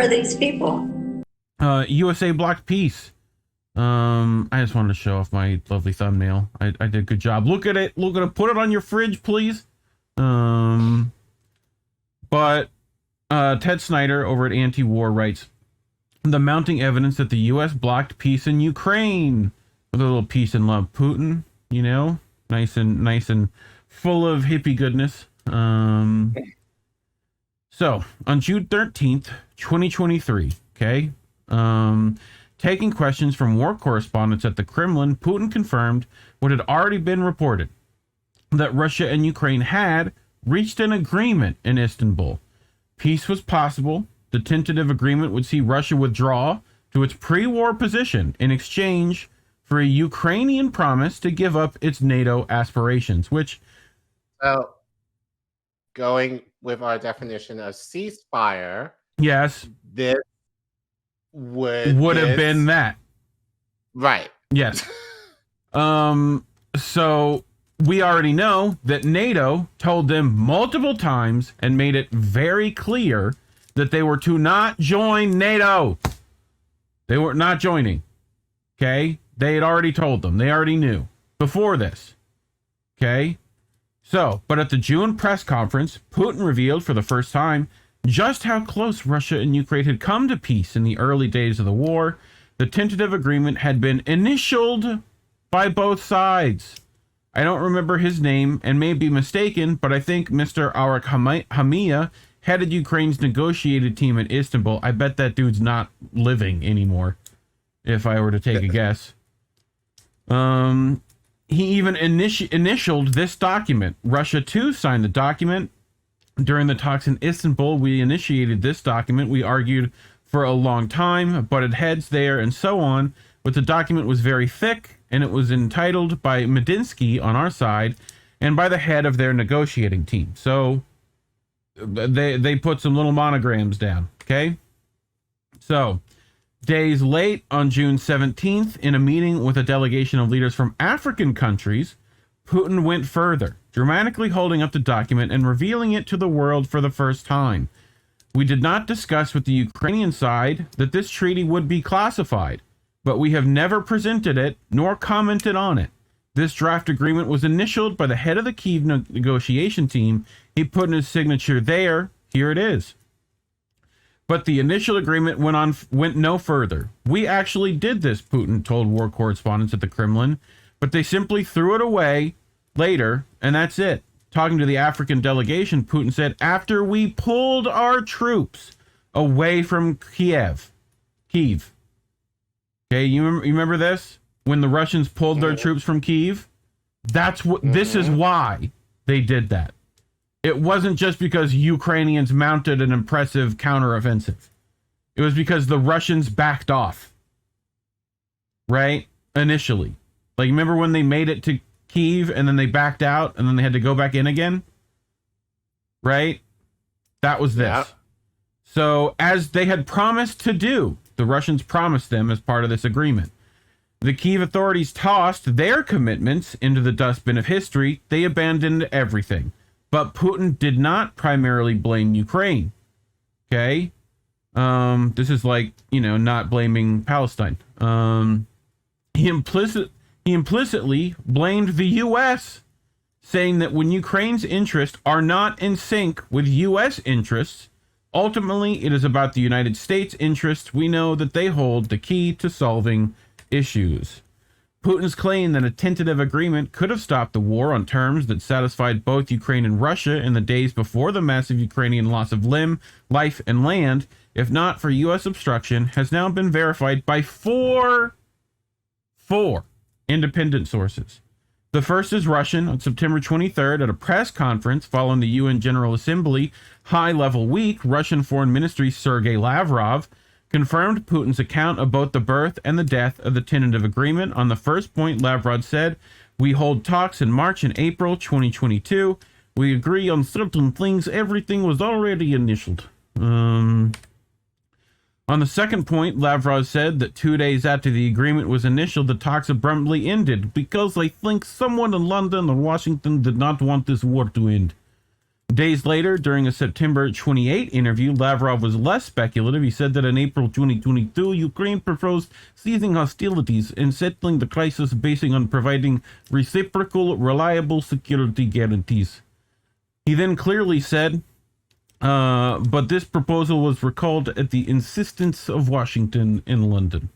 are these people? USA blocked peace. I just wanted to show off my lovely thumbnail. I did a good job. Look at it. Look at it. Put it on your fridge, please. But Ted Snider over at Anti-War writes, the mounting evidence that the U.S. blocked peace in Ukraine. With a little peace and love, Putin, you know, nice and full of hippie goodness. So on June 13th, 2023, okay, taking questions from war correspondents at the Kremlin, Putin confirmed what had already been reported, that Russia and Ukraine had reached an agreement in Istanbul. Peace was possible. The tentative agreement would see Russia withdraw to its pre-war position in exchange for a Ukrainian promise to give up its NATO aspirations, which... So, going with our definition of ceasefire... Yes. This would have been that. Right. Yes. So we already know that NATO told them multiple times and made it very clear that they were to not join NATO. They were not joining. Okay? They had already told them. They already knew before this. Okay? So, but at the June press conference, Putin revealed for the first time just how close Russia and Ukraine had come to peace in the early days of the war. The tentative agreement had been initialed by both sides. I don't remember his name and may be mistaken, but I think Mr. Arak Hamia headed Ukraine's negotiated team in Istanbul. I bet that dude's not living anymore, if I were to take a guess. He even initialed this document. Russia, too, signed the document. During the talks in Istanbul, we initiated this document. We argued for a long time, butted heads there, and so on. But the document was very thick, and it was entitled by Medinsky on our side and by the head of their negotiating team. So they put some little monograms down, okay? So days late, on June 17th, in a meeting with a delegation of leaders from African countries, Putin went further, dramatically holding up the document and revealing it to the world for the first time. We did not discuss with the Ukrainian side that this treaty would be classified, but we have never presented it nor commented on it. This draft agreement was initialed by the head of the Kyiv negotiation team. He put in his signature there. Here it is. But the initial agreement went no further. We actually did this, Putin told war correspondents at the Kremlin, but they simply threw it away later, and that's it. Talking to the African delegation, Putin said, after we pulled our troops away from Kyiv. Okay, you remember this? When the Russians pulled their troops from Kyiv? That's what. This is why they did that. It wasn't just because Ukrainians mounted an impressive counteroffensive. It was because the Russians backed off. Right? Initially. Like, remember when they made it to Kyiv and then they backed out and then they had to go back in again? Right? That was this. Yeah. So, as they had promised to do, the Russians promised them as part of this agreement. The Kyiv authorities tossed their commitments into the dustbin of history. They abandoned everything. But Putin did not primarily blame Ukraine. Okay? This is like, not blaming Palestine. He implicitly blamed the U.S., saying that when Ukraine's interests are not in sync with U.S. interests, ultimately it is about the United States' interests. We know that they hold the key to solving issues. Putin's claim that a tentative agreement could have stopped the war on terms that satisfied both Ukraine and Russia in the days before the massive Ukrainian loss of life, and land, if not for U.S. obstruction, has now been verified by four independent sources. The first is Russian. On September 23rd, at a press conference following the UN General Assembly high-level week, Russian Foreign Ministry Sergei Lavrov confirmed Putin's account of both the birth and the death of the tentative agreement. On the first point, Lavrov said, we hold talks in March and April 2022. We agree on certain things. Everything was already initialed. On the second point, Lavrov said that 2 days after the agreement was initialed, the talks abruptly ended because I think someone in London or Washington did not want this war to end. Days later, during a September 28 interview, Lavrov was less speculative. He said that in April 2022, Ukraine proposed ceasing hostilities and settling the crisis based on providing reciprocal, reliable security guarantees. He then clearly said, but this proposal was recalled at the insistence of Washington and London.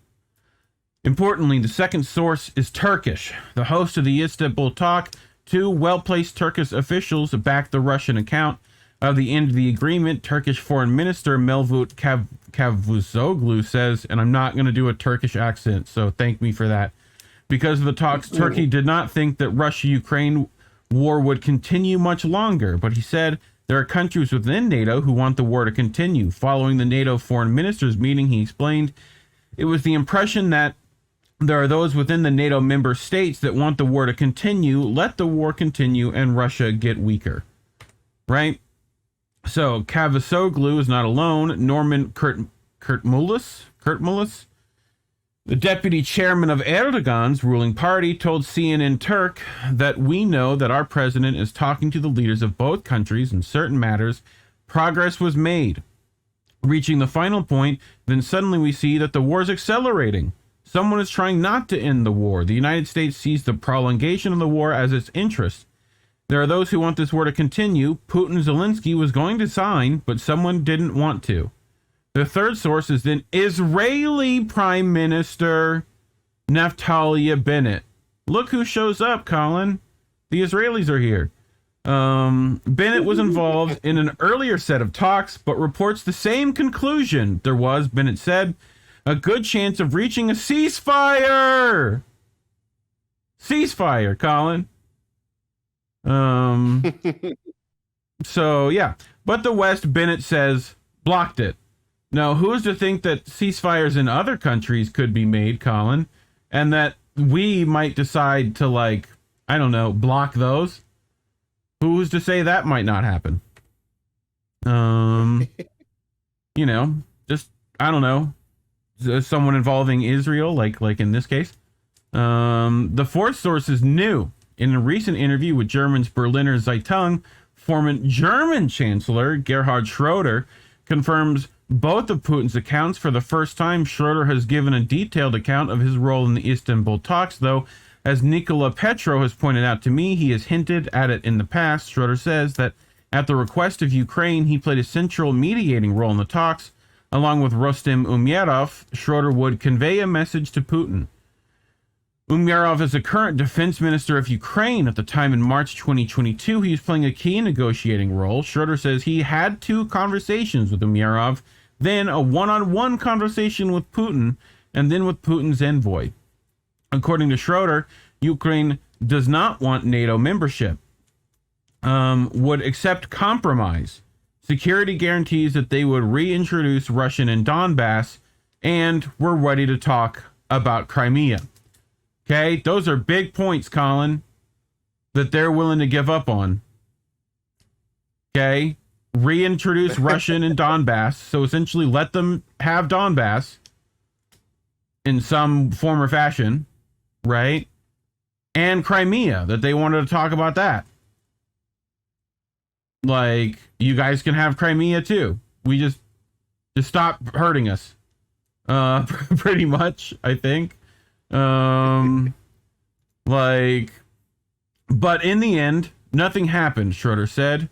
Importantly, the second source is Turkish. The host of the Istanbul talk, two well-placed Turkish officials backed the Russian account of the end of the agreement. Turkish Foreign Minister Mevlut Cavusoglu says, and I'm not going to do a Turkish accent, so thank me for that. Because of the talks, Turkey did not think that Russia-Ukraine war would continue much longer, but he said there are countries within NATO who want the war to continue. Following the NATO foreign ministers meeting, he explained, it was the impression that there are those within the NATO member states that want the war to continue. Let the war continue and Russia get weaker. Right? So Cavusoglu is not alone. Norman Kurtulmuş, the deputy chairman of Erdogan's ruling party, told CNN Turk that we know that our president is talking to the leaders of both countries in certain matters. Progress was made. Reaching the final point, then suddenly we see that the war is accelerating. Someone is trying not to end the war. The United States sees the prolongation of the war as its interest. There are those who want this war to continue. Putin Zelensky was going to sign, but someone didn't want to. The third source is then Israeli Prime Minister Naftali Bennett. Look who shows up, Collin. The Israelis are here. Bennett was involved in an earlier set of talks, but reports the same conclusion. There was, Bennett said, a good chance of reaching a ceasefire. Ceasefire, Collin. So, yeah. But the West, Bennett says, blocked it. Now, who's to think that ceasefires in other countries could be made, Collin? And that we might decide to, like, I don't know, block those? Who's to say that might not happen? You know, just, I don't know. Someone involving Israel, like in this case. The fourth source is new. In a recent interview with German's Berliner Zeitung, former German Chancellor Gerhard Schroeder confirms both of Putin's accounts. For the first time, Schroeder has given a detailed account of his role in the Istanbul talks, though, as Nikola Petro has pointed out to me, he has hinted at it in the past. Schroeder says that at the request of Ukraine, he played a central mediating role in the talks. Along with Rustem Umerov, Schroeder would convey a message to Putin. Umerov is the current defense minister of Ukraine. At the time in March 2022, he was playing a key negotiating role. Schroeder says he had 2 conversations with Umerov, then a one-on-one conversation with Putin, and then with Putin's envoy. According to Schroeder, Ukraine does not want NATO membership, would accept compromise, security guarantees that they would reintroduce Russian in Donbass, and were ready to talk about Crimea. Okay, those are big points, Collin, that they're willing to give up on. Okay, reintroduce Russian in Donbass, so essentially let them have Donbass in some form or fashion, right? And Crimea, that they wanted to talk about that. Like, you guys can have Crimea too. We just stop hurting us. Pretty much, I think. But in the end, nothing happened, Schroeder said.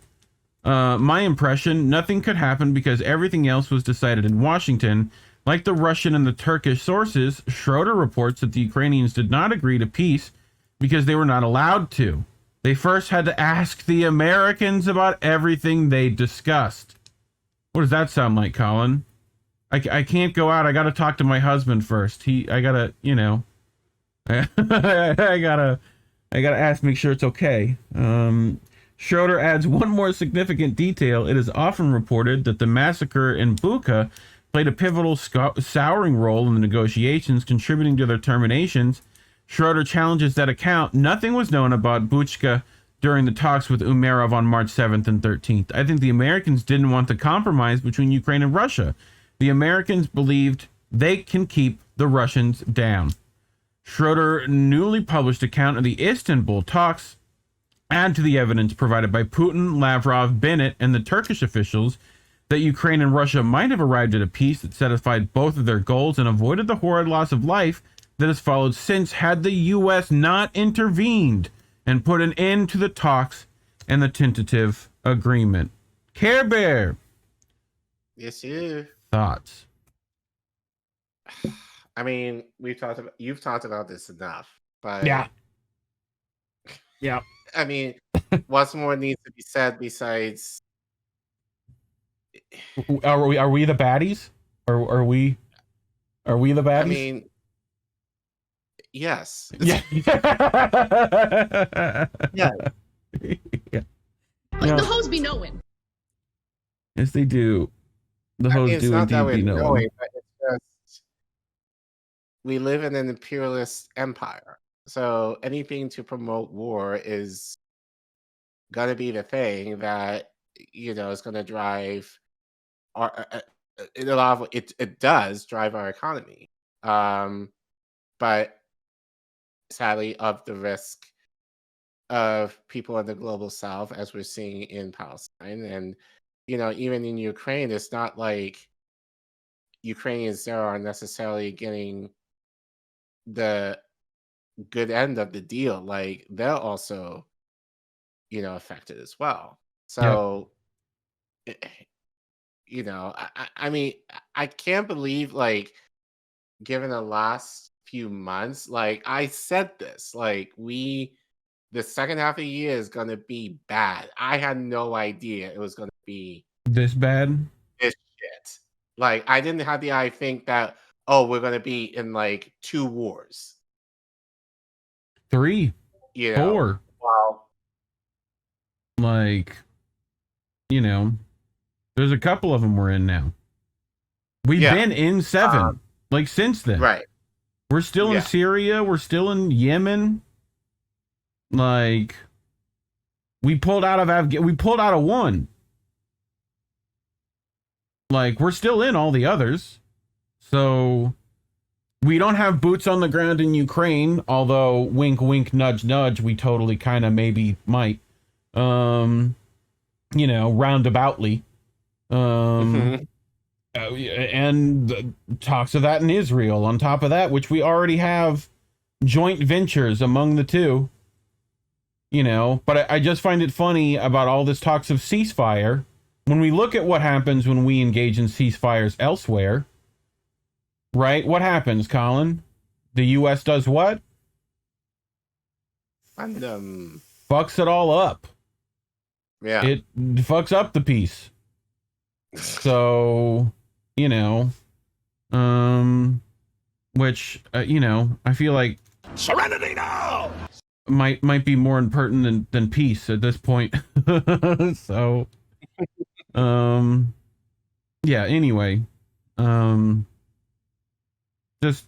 My impression, nothing could happen because everything else was decided in Washington. Like the Russian and the Turkish sources, Schroeder reports that the Ukrainians did not agree to peace because they were not allowed to. They first had to ask the Americans about everything they discussed. What does that sound like, Collin? I can't go out. I got to talk to my husband first. I gotta, you know, I gotta ask, make sure it's okay. Schroeder adds one more significant detail. It is often reported that the massacre in Bucha played a pivotal souring role in the negotiations, contributing to their terminations. Schroeder challenges that account. Nothing was known about Bucha during the talks with Umerov on March 7th and 13th. I think the Americans didn't want the compromise between Ukraine and Russia. The Americans believed they can keep the Russians down. Schroeder's newly published account of the Istanbul talks add to the evidence provided by Putin, Lavrov, Bennett, and the Turkish officials that Ukraine and Russia might have arrived at a peace that satisfied both of their goals and avoided the horrid loss of life that has followed since, had the U.S. not intervened and put an end to the talks and the tentative agreement. Care Bear. Yes, you. Thoughts? I mean, you've talked about this enough, but Yeah. I mean, what's more needs to be said besides? Are we the baddies? Are we the baddies? I mean, yes. Yeah. Yeah. Yeah. Like the hoes be knowing. Yes, they do. The hoes it's do not that indeed be we're knowing. knowing, but it's just we live in an imperialist empire. So anything to promote war is gonna be the thing that is gonna drive our in a lot of it does drive our economy. But sadly, of the risk of people in the global south, as we're seeing in Palestine, and even in Ukraine, it's not like Ukrainians there are necessarily getting the good end of the deal. Like they're also, affected as well. So, eh, I mean, I can't believe, like, given the last few months, like I said this, like the second half of the year is gonna be bad. I had no idea it was gonna be This bad? this shit. Like I didn't have I think that, oh, we're gonna be in like 2 wars. 3, You know? 4. Wow. Like, there's a couple of them we're in now. We've been in 7, like since then. Right. We're still in Syria. We're still in Yemen. Like, we pulled out of 1. Like, we're still in all the others. So, we don't have boots on the ground in Ukraine, although wink, wink, nudge, nudge, we totally kind of maybe might. Roundaboutly. And talks of that in Israel on top of that, which we already have joint ventures among the two. But I just find it funny about all this talks of ceasefire. When we look at what happens when we engage in ceasefires elsewhere, right? What happens, Collin? The U.S. does what? And fucks it all up. Yeah. It fucks up the peace. So, which, I feel like serenity now might be more important than peace at this point. So, yeah, anyway, just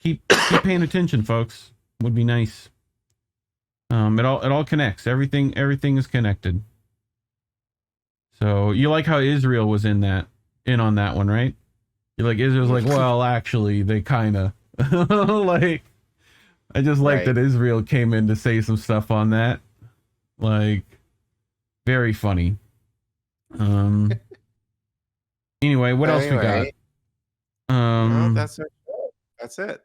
keep paying attention, folks. Would be nice. It all connects. Everything is connected. So you like how Israel was in on that one, right? You're like, Israel's like, well, actually, they kind of like. I just like that Israel came in to say some stuff on that. Like, very funny. Anyway, what else we got? Well, that's it.